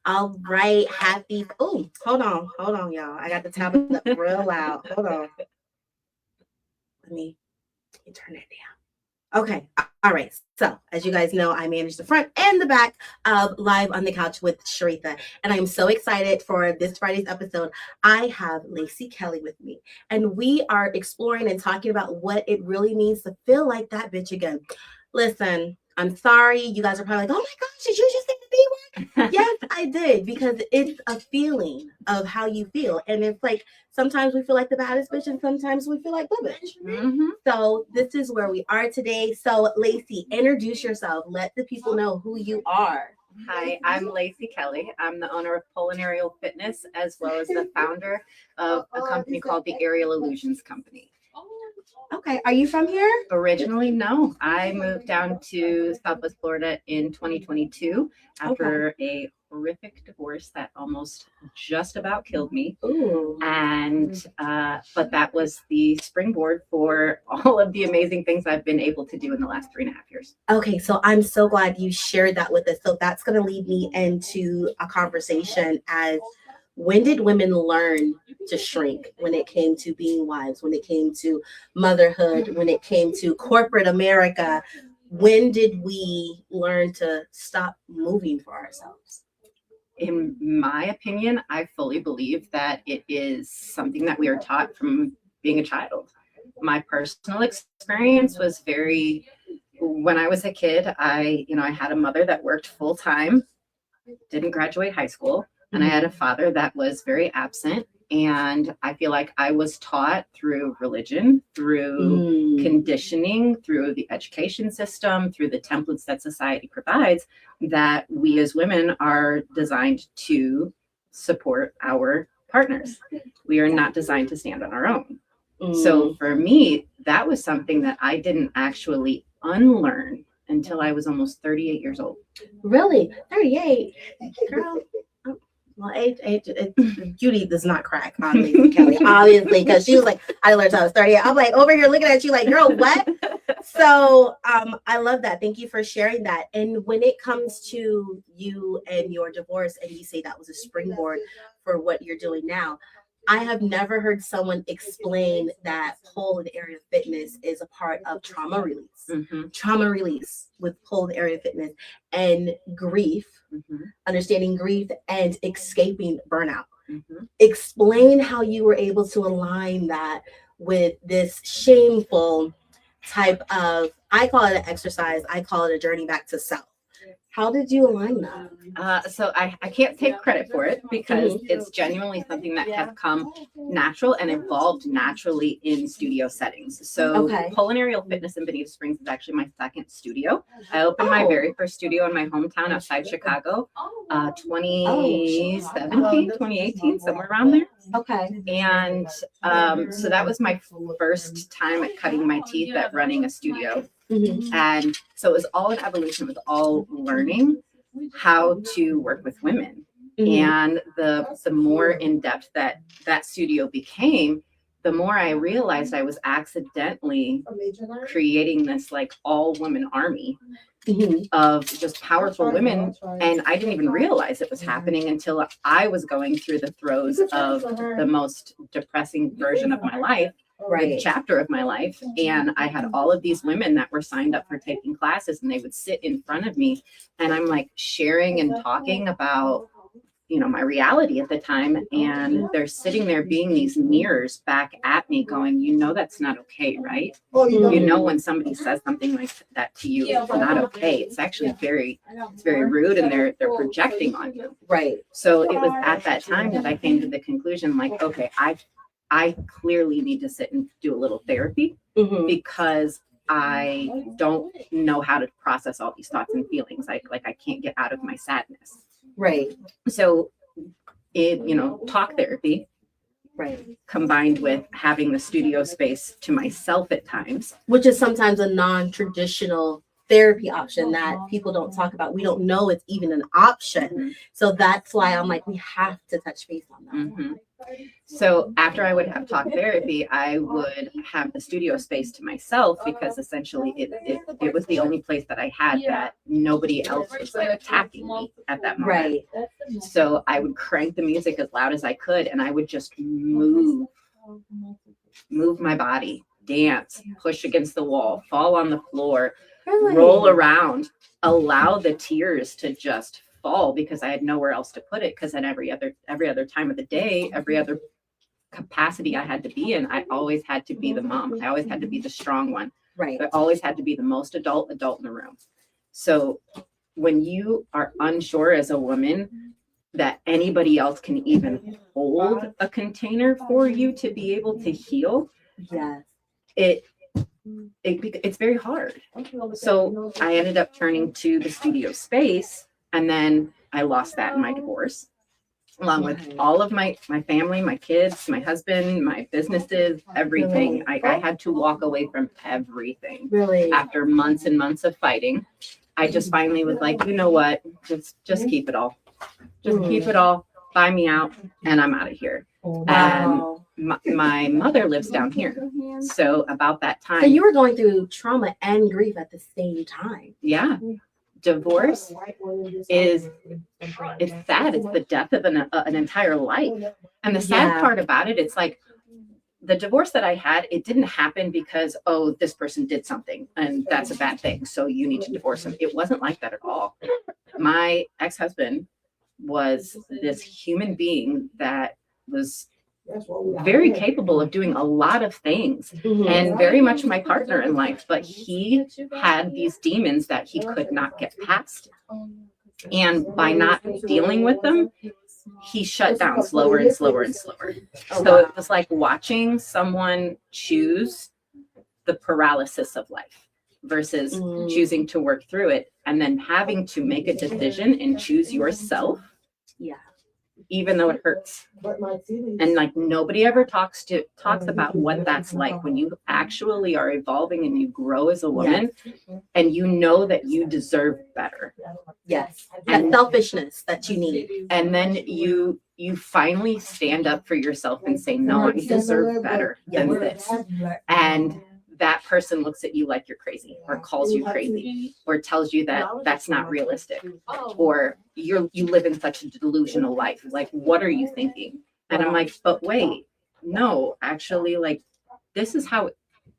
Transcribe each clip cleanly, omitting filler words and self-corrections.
All right, happy. Oh, hold on, y'all. I got the tablet up real loud. Hold on. Let me turn it down. Okay. All right. So, as you guys know, I manage the front and the back of Live on the Couch with Sharetha. And I am so excited for this Friday's episode. I have Lacy Kelly with me, and we are exploring and talking about what it really means to feel like that bitch again. Listen, I'm sorry. You guys are probably like, oh my gosh, did you just say the B word? Yes, I did, because it's a feeling of how you feel. And it's like sometimes we feel like the baddest bitch and sometimes we feel like the bitch. Mm-hmm. So this is where we are today. So Lacy, introduce yourself. Let the people know who you are. Hi, I'm Lacy Kelly. I'm the owner of Aerial Fitness, as well as the founder of a company called the Aerial Illusions Company. Okay, are you from here? Originally, no. I moved down to Southwest Florida in 2022 after a horrific divorce that almost just about killed me. Ooh. And but that was the springboard for all of the amazing things I've been able to do in the last 3.5 years. Okay, so I'm so glad you shared that with us. So that's going to lead me into a conversation as when did women learn to shrink when it came to being wives, when it came to motherhood, when it came to corporate America? When did we learn to stop moving for ourselves? In my opinion, I fully believe that it is something that we are taught from being a child. My personal experience was when I was a kid, I had a mother that worked full time, didn't graduate high school, and I had a father that was very absent. And I feel like I was taught through religion, through conditioning, through the education system, through the templates that society provides, that we as women are designed to support our partners. We are not designed to stand on our own. So for me, that was something that I didn't actually unlearn until I was almost 38 years old. Really? 38? Girl. Well, Judy does not crack on Lacy Kelly, obviously, because she was like, I learned I was 38. I'm like over here looking at you like, girl, what? So I love that. Thank you for sharing that. And when it comes to you and your divorce, and you say that was a springboard for what you're doing now, I have never heard someone explain that pole and area fitness is a part of trauma release. Mm-hmm. Trauma release with pole and area fitness and grief, understanding grief and escaping burnout. Mm-hmm. Explain how you were able to align that with this shameful type of, I call it an exercise, I call it a journey back to self. How did you align that? So I can't take credit for it because it's genuinely something that has come natural and evolved naturally in studio settings. So Aerial Fitness in Bonita Springs is actually my second studio. I opened my very first studio in my hometown outside Chicago, 2017, 2018, somewhere around there. Okay. And so that was my first time at cutting my teeth at running a studio. Mm-hmm. And so it was all an evolution. It was all learning how to work with women. Mm-hmm. And the more in depth that studio became, the more I realized I was accidentally creating this like all women army of just powerful women. And I didn't even realize it was happening until I was going through the throes of the most depressing version of my life. Right. Chapter of my life, and I had all of these women that were signed up for taking classes, and they would sit in front of me, and I'm like sharing and talking about my reality at the time, and they're sitting there being these mirrors back at me going, that's not okay, right? When somebody says something like that to you, it's not okay. It's actually very rude, and they're projecting on you. Right. So it was at that time that I came to the conclusion, like, okay, I clearly need to sit and do a little therapy because I don't know how to process all these thoughts and feelings. I can't get out of my sadness. Right. So talk therapy, right, combined with having the studio space to myself at times, which is sometimes a non-traditional therapy option that people don't talk about. We don't know it's even an option. So that's why I'm like, we have to touch base on that. Mm-hmm. So after I would have talk therapy, I would have the studio space to myself because essentially it was the only place that I had that nobody else was like attacking me at that moment. Right. So I would crank the music as loud as I could and I would just move my body, dance, push against the wall, fall on the floor, Really? roll around, allow the tears to just fall because I had nowhere else to put it. Because then every other time of the day, every other capacity I had to be in, I always had to be the mom. I always had to be the strong one. Right. I always had to be the most adult in the room. So when you are unsure as a woman that anybody else can even hold a container for you to be able to heal, Yes. it's very hard. So I ended up turning to the studio space, and then I lost that in my divorce, along with all of my family, my kids, my husband, my businesses, everything. I had to walk away from everything. Really? After months and months of fighting, I just finally was like, you know what? Just keep it all. Just keep it all. Buy me out, and I'm out of here. Wow. And my mother lives down here. So about that time. So you were going through trauma and grief at the same time. Yeah. Divorce it's sad. It's the death of an entire life. And the sad part about it, it's like the divorce that I had, it didn't happen because, oh, this person did something and that's a bad thing, so you need to divorce him. It wasn't like that at all. My ex-husband was this human being that was very capable of doing a lot of things and very much my partner in life, but he had these demons that he could not get past. And by not dealing with them, he shut down slower and slower and slower. So it was like watching someone choose the paralysis of life versus choosing to work through it and then having to make a decision and choose yourself. Yeah. Even though it hurts. And like nobody ever talks about what that's like when you actually are evolving and you grow as a woman and you know that you deserve better. Yes. That selfishness that you need. And then you finally stand up for yourself and say, no, I deserve better than this. And that person looks at you like you're crazy or calls you crazy or tells you that that's not realistic or you live in such a delusional life. Like, what are you thinking? And I'm like, but wait, no, actually, like, this is how,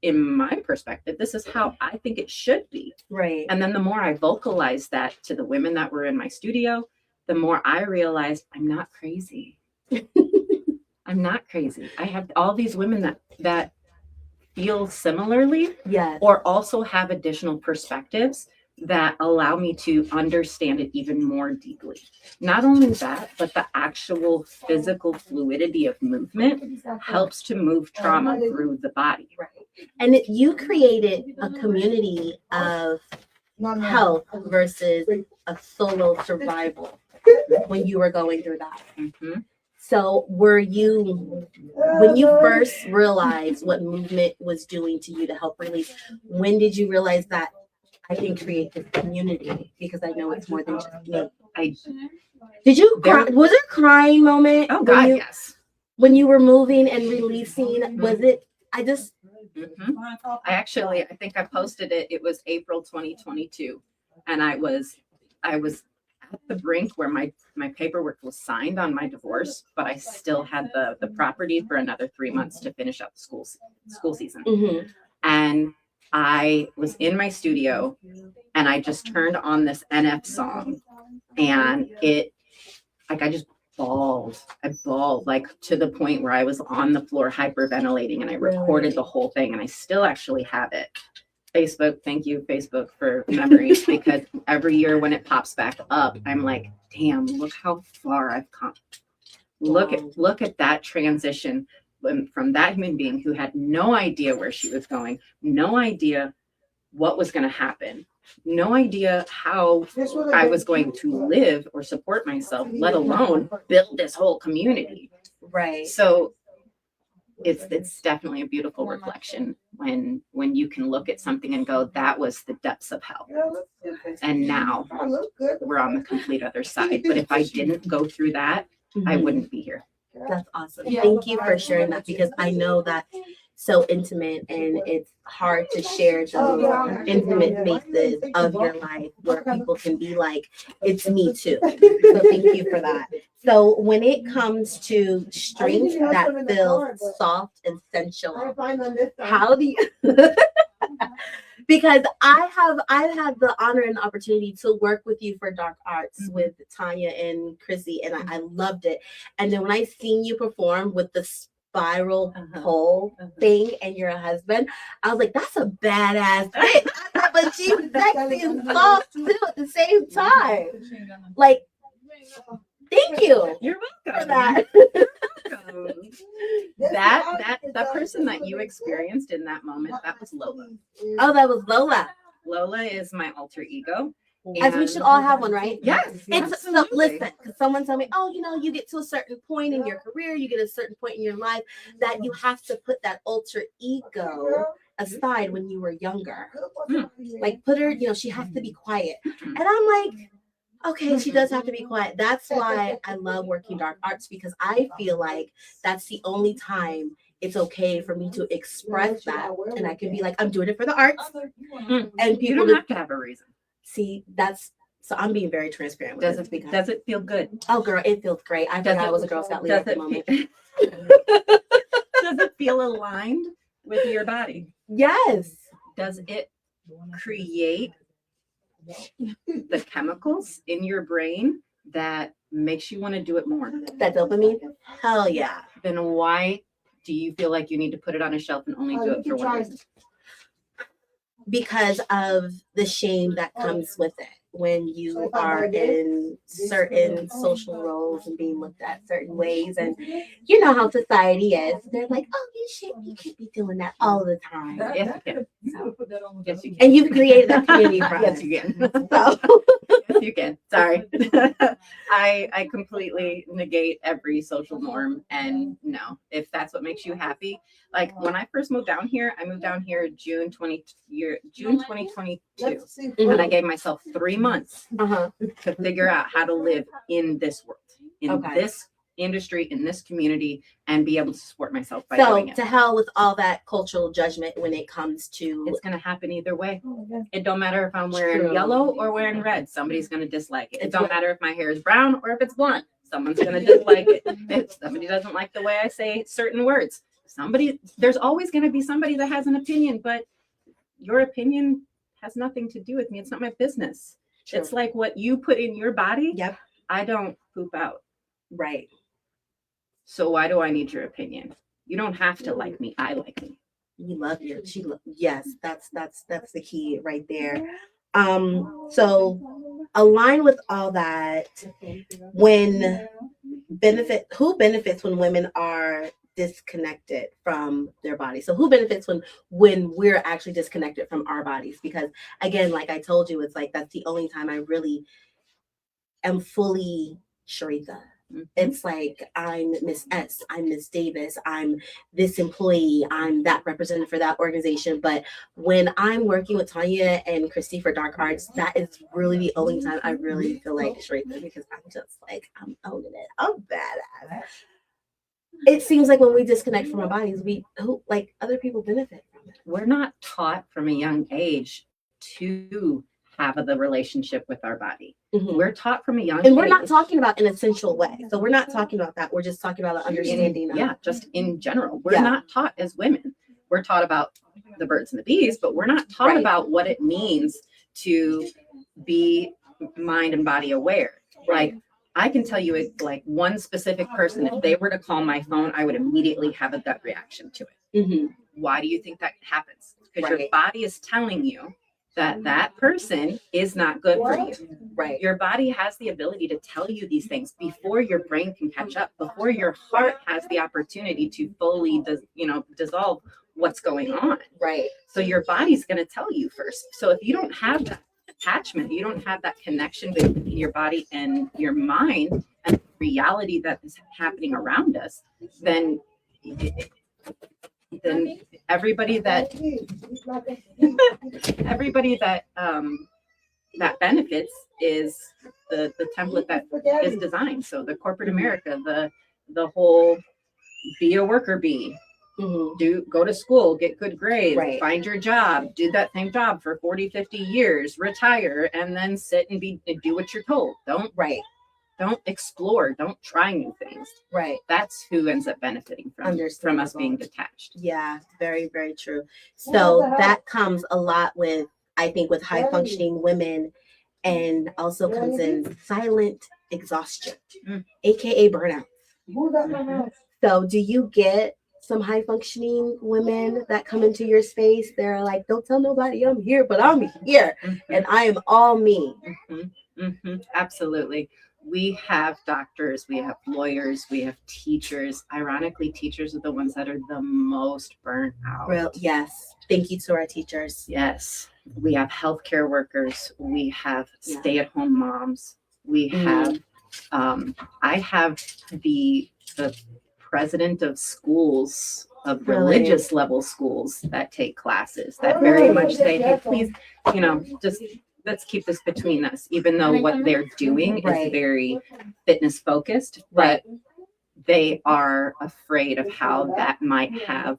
in my perspective, this is how I think it should be. Right. And then the more I vocalized that to the women that were in my studio, the more I realized I'm not crazy. I'm not crazy. I have all these women that feel similarly, or also have additional perspectives that allow me to understand it even more deeply. Not only that, but the actual physical fluidity of movement helps to move trauma through the body. Right. And you created a community of health versus a solo survival when you were going through that. Mm-hmm. So when you first realized what movement was doing to you to help release, when did you realize that I can create this community because I know it's more than just me? Did you cry? Was there a crying moment? Oh God, yes. When you were moving and releasing, was it? I think I posted it. It was April 2022, and I was at the brink where my paperwork was signed on my divorce, but I still had the property for another 3 months to finish up the school season. Mm-hmm. And I was in my studio and I just turned on this NF song and I just bawled. I bawled like to the point where I was on the floor hyperventilating, and I recorded the whole thing, and I still actually have it. Facebook, thank you, Facebook, for memories, because every year when it pops back up, I'm like, damn, look how far I've come. Look at that transition from that human being who had no idea where she was going, no idea what was going to happen, no idea how I was going to live or support myself, let alone build this whole community. Right. So it's definitely a beautiful reflection when you can look at something and go, that was the depths of hell. And now we're on the complete other side. But if I didn't go through that, I wouldn't be here. That's awesome. Thank you for sharing that, because I know that's so intimate and it's hard to share those intimate spaces of your life where people can be like, it's me too. So thank you for that. So when it comes to strength that feels soft and sensual, how do you because I've had the honor and opportunity to work with you for Dark Arts with Tanya and Chrissy, and I loved it. And then when I seen you perform with the spiral pole thing and your husband, I was like, that's a badass thing. But she's sexy and soft too at the same time. Like, thank you. You're welcome for that. That person that you experienced in that moment, that was Lola. Oh, that was Lola. Lola is my alter ego. As we should all have one, right? Yes. It's so, listen, because someone told me, oh, you get to a certain point in your career, you get a certain point in your life that you have to put that alter ego aside when you were younger. Like, put her, she has to be quiet. And I'm like, okay, she does have to be quiet. That's why I love working Dark Arts, because I feel like that's the only time it's okay for me to express that. And I can be like, I'm doing it for the arts. And people You don't have to have a reason. See, so I'm being very transparent with this. Does it feel good? Oh, girl, it feels great. I forgot I was a Girl Scout leader at the moment. Does it feel aligned with your body? Yes. Does it create the chemicals in your brain that makes you want to do it more? That dopamine? Hell yeah. Then why do you feel like you need to put it on a shelf and only do it for one reason? Because of the shame that comes with it when you are in certain social roles and being looked at certain ways. And you know how society is. They're like, oh, you can't be doing that all the time. Yes, you can. So, Yes, you can. and you've created that community for us. Yes, you can. So. Yes, you can. Sorry. I completely negate every social norm. And no, if that's what makes you happy. Like when I first moved down here, June 2022. And I gave myself 3 months to figure out how to live in this world, in this industry, in this community, and be able to support myself by doing it. To hell with all that cultural judgment when it comes to it's going to happen either way. It don't matter if I'm wearing yellow or wearing red. Somebody's going to dislike it. It don't matter if my hair is brown or if it's blonde. Someone's going to dislike it. If somebody doesn't like the way I say certain words, there's always going to be somebody that has an opinion, but your opinion has nothing to do with me. It's not my business. True. It's like what you put in your body. Yep. I don't poop out. Right. So why do I need your opinion? You don't have to like me. I like me. You love you. Yes, that's the key right there. So align with all that. Who benefits when women are disconnected from their bodies? So who benefits when we're actually disconnected from our bodies? Because again, like I told you, it's like that's the only time I really am fully Sharetha. It's like I'm Miss S, I'm Miss Davis, I'm this employee, I'm that representative for that organization. But when I'm working with Tanya and Christy for Dark Arts, that is really the only time I really feel like Sharetha, because I'm just like, I'm owning it. I'm badass. It seems like when we disconnect from our bodies, other people benefit from it. We're not taught from a young age to have the relationship with our body. We're taught from a young age. And we're not talking about in a sensual way. So we're not talking about that. We're just talking about an understanding. Just in general. We're not taught as women. We're taught about the birds and the bees, but we're not taught about what it means to be mind and body aware. Like, I can tell you, like one specific person, if they were to call my phone, I would immediately have a gut reaction to it. Why do you think that happens? Because your body is telling you that person is not good for you. Right. Your body has the ability to tell you these things before your brain can catch up, before your heart has the opportunity to fully, dissolve what's going on. Right. So your body's going to tell you first. So if you don't have that attachment, you don't have that connection between your body and your mind and the reality that is happening around us, then then everybody that that benefits is the template that is designed. So the corporate America, the whole be a worker bee, go to school, get good grades, find your job, do that same job for 40, 50 years, retire, and then sit and do what you're told. Don't explore, don't try new things. That's who ends up benefiting from us being detached. Yeah, very, very true. So that comes a lot with, I think, with high functioning women, and also comes in silent exhaustion, aka burnout. So do you get some high functioning women that come into your space? They're like, don't tell nobody I'm here, but I'm here and I am all me. Absolutely. We have doctors, we have lawyers, we have teachers. Ironically, teachers are the ones that are the most burnt out. Yes. Thank you to our teachers. Yes. We have healthcare workers. We have stay-at-home moms. We have, I have the president of schools, of religious level schools that take classes that very much say, hey, please, just let's keep this between us, even though what they're doing is very fitness focused, but they are afraid of how that might have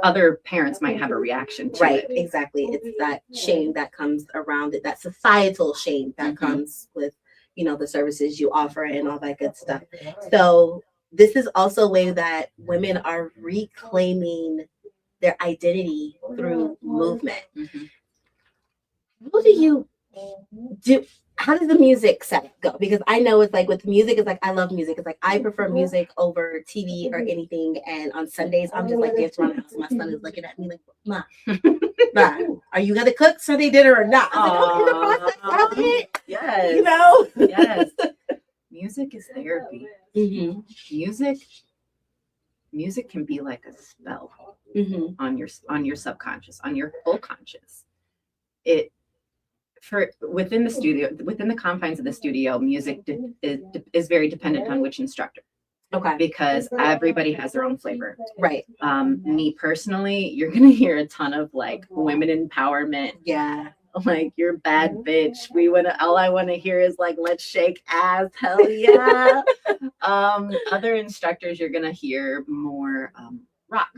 other parents might have a reaction to it. Exactly. It's that shame that comes around it, that societal shame that comes with, the services you offer and all that good stuff. So this is also a way that women are reclaiming their identity through movement. What do you do? How does the music setup go? Because I know it's like with music, it's like I love music. It's like I prefer music over TV or anything. And on Sundays, I'm just like dancing around the house. My son is looking at me like, Ma, are you gonna cook Sunday dinner or not? I'm like, oh, in the process of it. Yes. Yes. Music is therapy. Music can be like a spell on your subconscious, on your full conscious. Within the confines of the studio, music is very dependent on which instructor. Because everybody has their own flavor. Me personally, you're gonna hear a ton of like women empowerment. Like, you're bad bitch. All I want to hear is like, let's shake ass. Hell yeah. Other instructors, you're gonna hear more rock.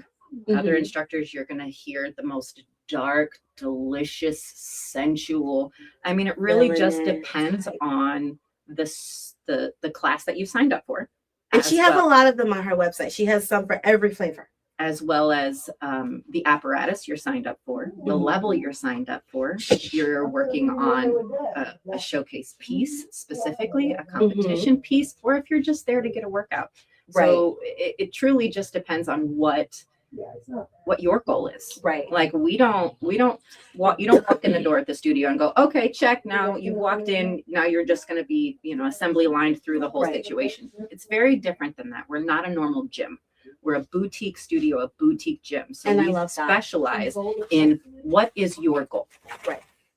Other instructors, you're gonna hear the most dark, delicious, sensual. I mean, it really just depends on the class that you signed up for. And she has a lot of them on her website. She has some for every flavor. As well as the apparatus you're signed up for, the level you're signed up for. If you're working on a showcase piece specifically, a competition piece, or if you're just there to get a workout. So it truly just depends on what your goal is. Like you don't walk in the door at the studio and go, okay, check, now you've walked in, now you're just going to be assembly lined through the whole situation. It's very different than that. We're not a normal gym. We're a boutique studio, a boutique gym. So we specialize in what is your goal.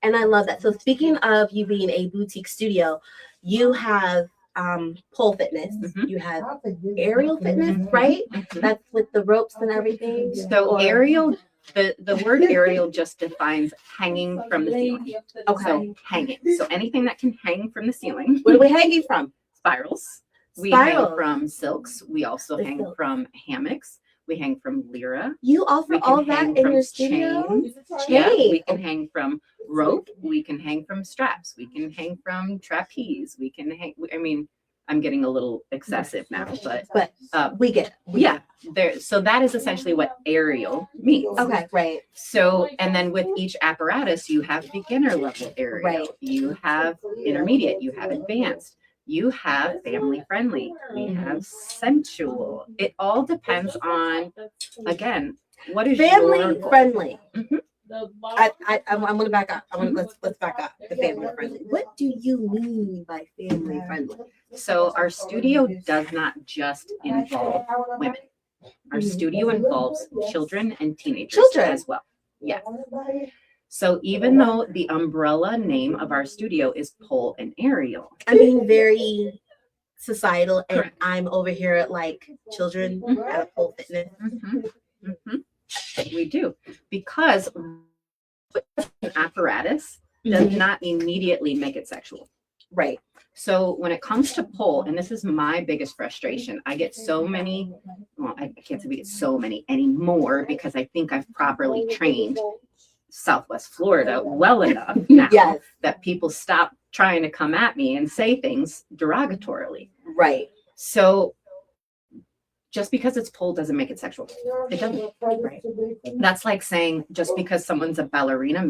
And I love that. So speaking of you being a boutique studio, you have pole fitness, you have aerial fitness, right? That's with the ropes and everything. So aerial, the word aerial just defines hanging from the ceiling. So hanging. So anything that can hang from the ceiling. What are we hanging from? Spirals. We hang from silks. We also hang from hammocks. We hang from lyra. You offer all that in your studio? Yeah, we can hang from rope. We can hang from straps. We can hang from trapeze. We can hang. I mean, I'm getting a little excessive now, but we get it. So that is essentially what aerial means. So, and then with each apparatus, you have beginner level aerial. You have intermediate. You have advanced. You have family friendly, we have sensual. It all depends on, again, what is family friendly. I'm going to back up. Let's back up. The family friendly. What do you mean by family friendly? So our studio does not just involve women. Our studio involves children and teenagers as well. Yes. So even though the umbrella name of our studio is pole and aerial, I mean, very societal, and I'm over here like children at a pole fitness. We do, because an apparatus does not immediately make it sexual. Right. So when it comes to pull, and this is my biggest frustration, I get so many, well, I can't say we get so many anymore because I think I've properly trained Southwest Florida well enough now Yes. that people stop trying to come at me and say things derogatorily. Right. So just because it's pull doesn't make it sexual. It doesn't. Right. That's like saying just because someone's a ballerina means